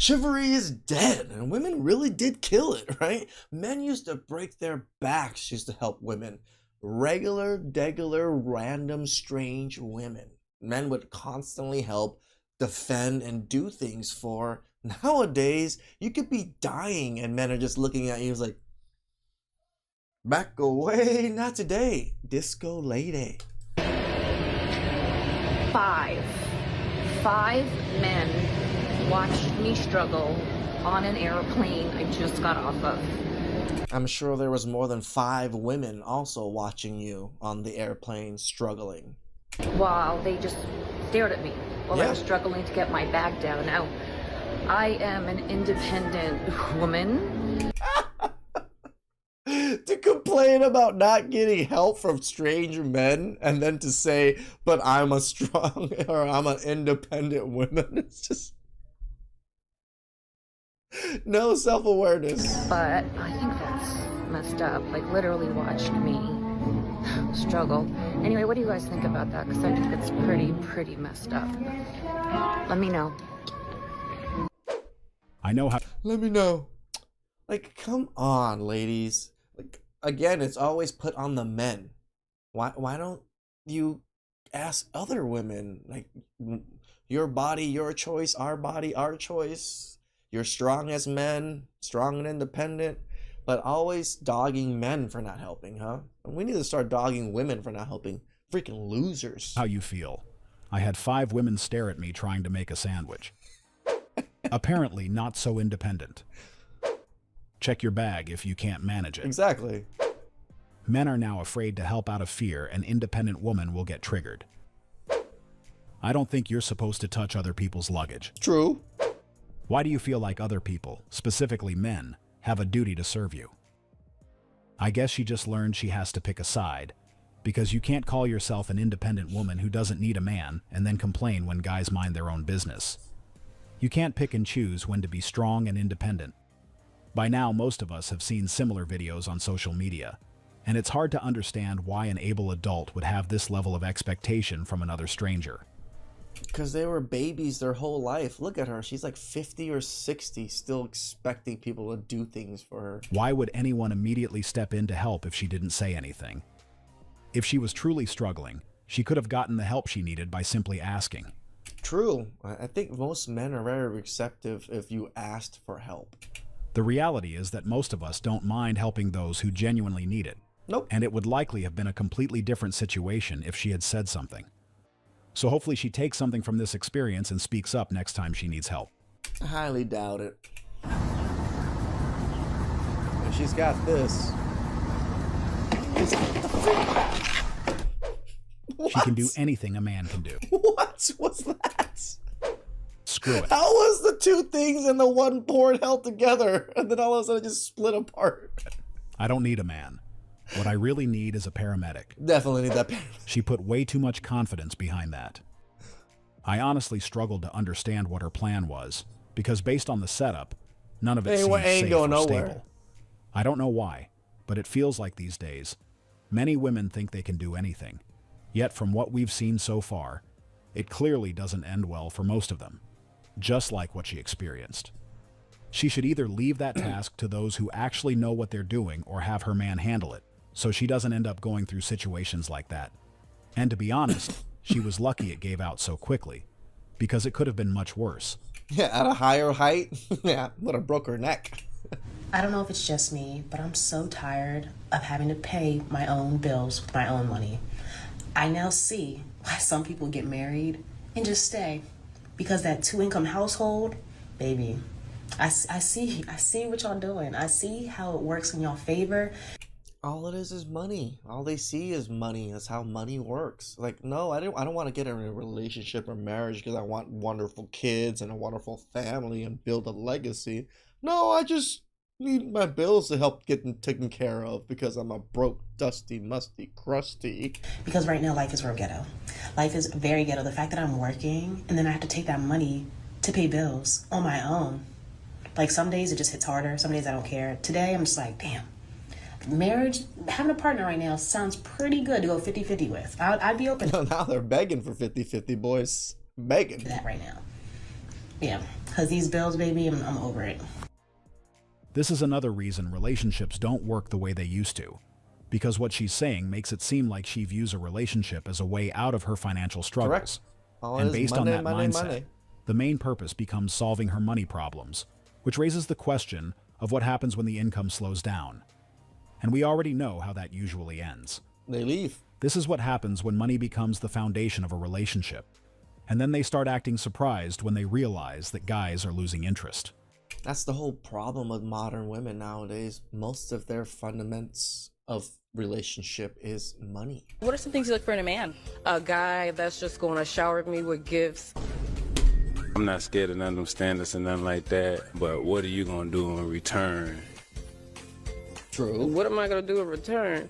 Chivalry is dead, and women really did kill it, right? Men used to break their backs just to help women. Regular, degular, random, strange women. Men would constantly help, defend, and do things for. Nowadays, you could be dying, and men are just looking at you like, back away, not today. Disco lady. Five men watched me struggle on an airplane I just got off of. I'm sure there was more than 5 women also watching you on the airplane struggling. While they just stared at me while I was struggling to get my bag down. Now, I am an independent woman. To complain about not getting help from strange men and then to say, but I'm a strong or I'm an independent woman. It's just no self-awareness. But I think that's messed up. Like, literally watched me struggle. Anyway, what do you guys think about that? Because I think it's pretty messed up. Let me know. I know how. Let me know. Like, come on, ladies. Like, again, it's always put on the men. Why don't you ask other women? Like, your body, your choice, our body, our choice. You're strong as men, strong and independent, but always dogging men for not helping, huh? We need to start dogging women for not helping. Freaking losers. How you feel. I had 5 women stare at me trying to make a sandwich. Apparently not so independent. Check your bag if you can't manage it. Exactly. Men are now afraid to help out of fear an independent woman will get triggered. I don't think you're supposed to touch other people's luggage. True. Why do you feel like other people, specifically men, have a duty to serve you? I guess she just learned she has to pick a side, because you can't call yourself an independent woman who doesn't need a man and then complain when guys mind their own business. You can't pick and choose when to be strong and independent. By now, most of us have seen similar videos on social media, and it's hard to understand why an able adult would have this level of expectation from another stranger. Because they were babies their whole life. Look at her. She's like 50 or 60, still expecting people to do things for her. Why would anyone immediately step in to help if she didn't say anything? If she was truly struggling, she could have gotten the help she needed by simply asking. True. I think most men are very receptive if you asked for help. The reality is that most of us don't mind helping those who genuinely need it. Nope. And it would likely have been a completely different situation if she had said something. So hopefully she takes something from this experience and speaks up next time she needs help. I highly doubt it. If she's got this. She can do anything a man can do. What? What's that? Screw it. How was the 2 things in the one board held together and then all of a sudden just split apart? I don't need a man. What I really need is a paramedic. Definitely need that. She put way too much confidence behind that. I honestly struggled to understand what her plan was, because based on the setup, none of it seems safe or stable. I don't know why, but it feels like these days, many women think they can do anything. Yet from what we've seen so far, it clearly doesn't end well for most of them, just like what she experienced. She should either leave that task to those who actually know what they're doing or have her man handle it, so she doesn't end up going through situations like that. And to be honest, she was lucky it gave out so quickly, because it could have been much worse. Yeah, at a higher height, yeah, would have broke her neck. I don't know if it's just me, but I'm so tired of having to pay my own bills with my own money. I now see why some people get married and just stay, because that 2-income household, baby, I see what y'all doing. I see how it works in y'all favor. All it is money. All they see is money. That's how money works. Like, no, I don't want to get in a relationship or marriage because I want wonderful kids and a wonderful family and build a legacy. No, I just need my bills to help get them taken care of because I'm a broke, dusty, musty, crusty. Because right now life is real ghetto. Life is very ghetto. The fact that I'm working and then I have to take that money to pay bills on my own. Like, some days it just hits harder. Some days I don't care. Today I'm just like, damn. Marriage, having a partner right now sounds pretty good to go 50-50 with. I'd be open to Now they're begging for 50-50, boys. Begging. that right now. Yeah, because these bills, baby, I'm over it. This is another reason relationships don't work the way they used to, because what she's saying makes it seem like she views a relationship as a way out of her financial struggles. Correct. All And is based money, on that money, mindset, money. the main purpose becomes solving her money problems, which raises the question of what happens when the income slows down. And we already know how that usually ends. They leave. This is what happens when money becomes the foundation of a relationship. And then they start acting surprised when they realize that guys are losing interest. That's the whole problem with modern women nowadays. Most of their fundamentals of relationship is money. What are some things you look for in a man? A guy that's just going to shower me with gifts. I'm not scared of none of them standards and nothing like that, but what are you going to do in return? True. What am I going to do in return?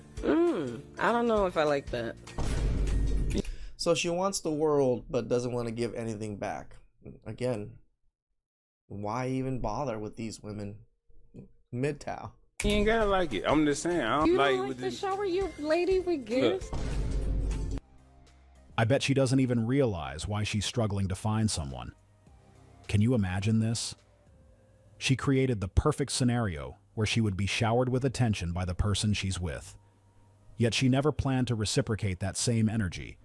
I don't know if I like that. So she wants the world but doesn't want to give anything back. Again, why even bother with these women? Midtown. You ain't gotta like it. I'm just saying, I don't You like don't like with to this. shower your lady with gifts? I bet she doesn't even realize why she's struggling to find someone. Can you imagine this? She created the perfect scenario where she would be showered with attention by the person she's with. Yet she never planned to reciprocate that same energy.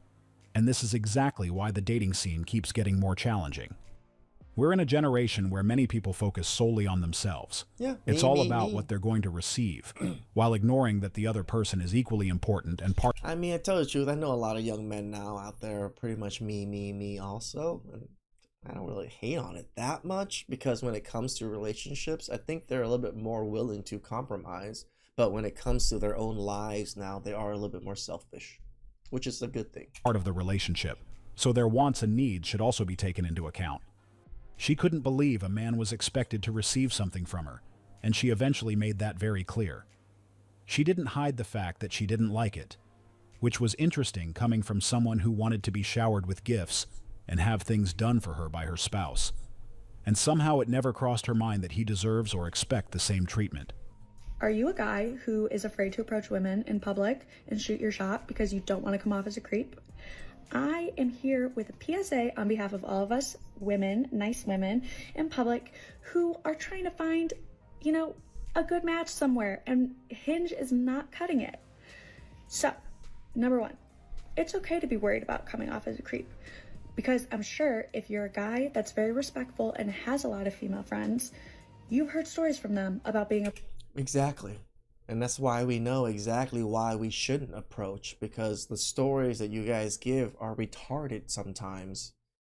And this is exactly why the dating scene keeps getting more challenging. We're in a generation where many people focus solely on themselves. Yeah, It's me, all me, about me. what they're going to receive, while ignoring that the other person is equally important and part. I mean, I tell you the truth, I know a lot of young men now out there are pretty much me also. And I don't really hate on it that much because when it comes to relationships, I think they're a little bit more willing to compromise. But when it comes to their own lives now, they are a little bit more selfish, which is a good thing. Part of the relationship, so their wants and needs should also be taken into account. She couldn't believe a man was expected to receive something from her, and she eventually made that very clear. She didn't hide the fact that she didn't like it, which was interesting coming from someone who wanted to be showered with gifts and have things done for her by her spouse. And somehow it never crossed her mind that he deserves or expect the same treatment. Are you a guy who is afraid to approach women in public and shoot your shot because you don't want to come off as a creep? I am here with a PSA on behalf of all of us women, nice women in public who are trying to find, a good match somewhere, and Hinge is not cutting it. So, number one, it's okay to be worried about coming off as a creep, because I'm sure if you're a guy that's very respectful and has a lot of female friends, you've heard stories from them about being a... Exactly. And that's why we know exactly why we shouldn't approach, because the stories that you guys give are retarded sometimes.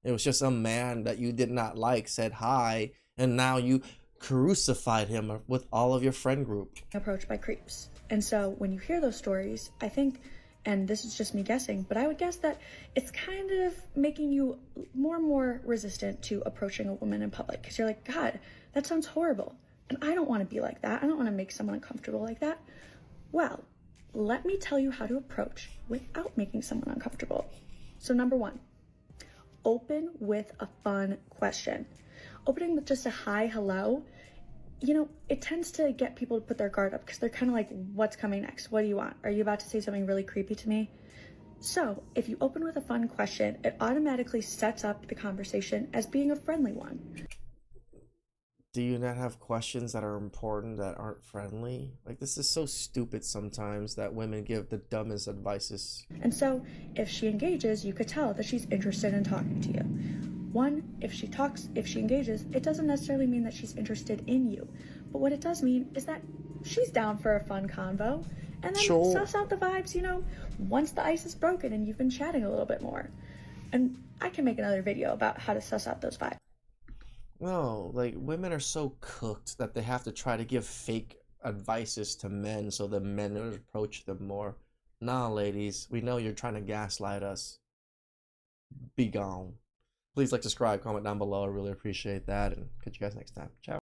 It was just a man that you did not like said hi, and now you crucified him with all of your friend group. Approached by creeps. And so when you hear those stories, I think, and this is just me guessing, but I would guess that it's kind of making you more and more resistant to approaching a woman in public, because you're like, God, that sounds horrible. And I don't want to be like that. I don't want to make someone uncomfortable like that. Well, let me tell you how to approach without making someone uncomfortable. So number one, open with a fun question. Opening with just a hi, hello, it tends to get people to put their guard up because they're kind of like, what's coming next? What do you want? Are you about to say something really creepy to me? So if you open with a fun question, it automatically sets up the conversation as being a friendly one. Do you not have questions that are important that aren't friendly? Like, this is so stupid sometimes that women give the dumbest advices. And so if she engages, you could tell that she's interested in talking to you. One, if she engages, it doesn't necessarily mean that she's interested in you. But what it does mean is that she's down for a fun convo. And then Sure. suss out the vibes, once the ice is broken and you've been chatting a little bit more. And I can make another video about how to suss out those vibes. No, like, women are so cooked that they have to try to give fake advices to men so the men would approach them more. Nah, ladies, we know you're trying to gaslight us. Be gone. Please like, subscribe, comment down below. I really appreciate that, and catch you guys next time. Ciao.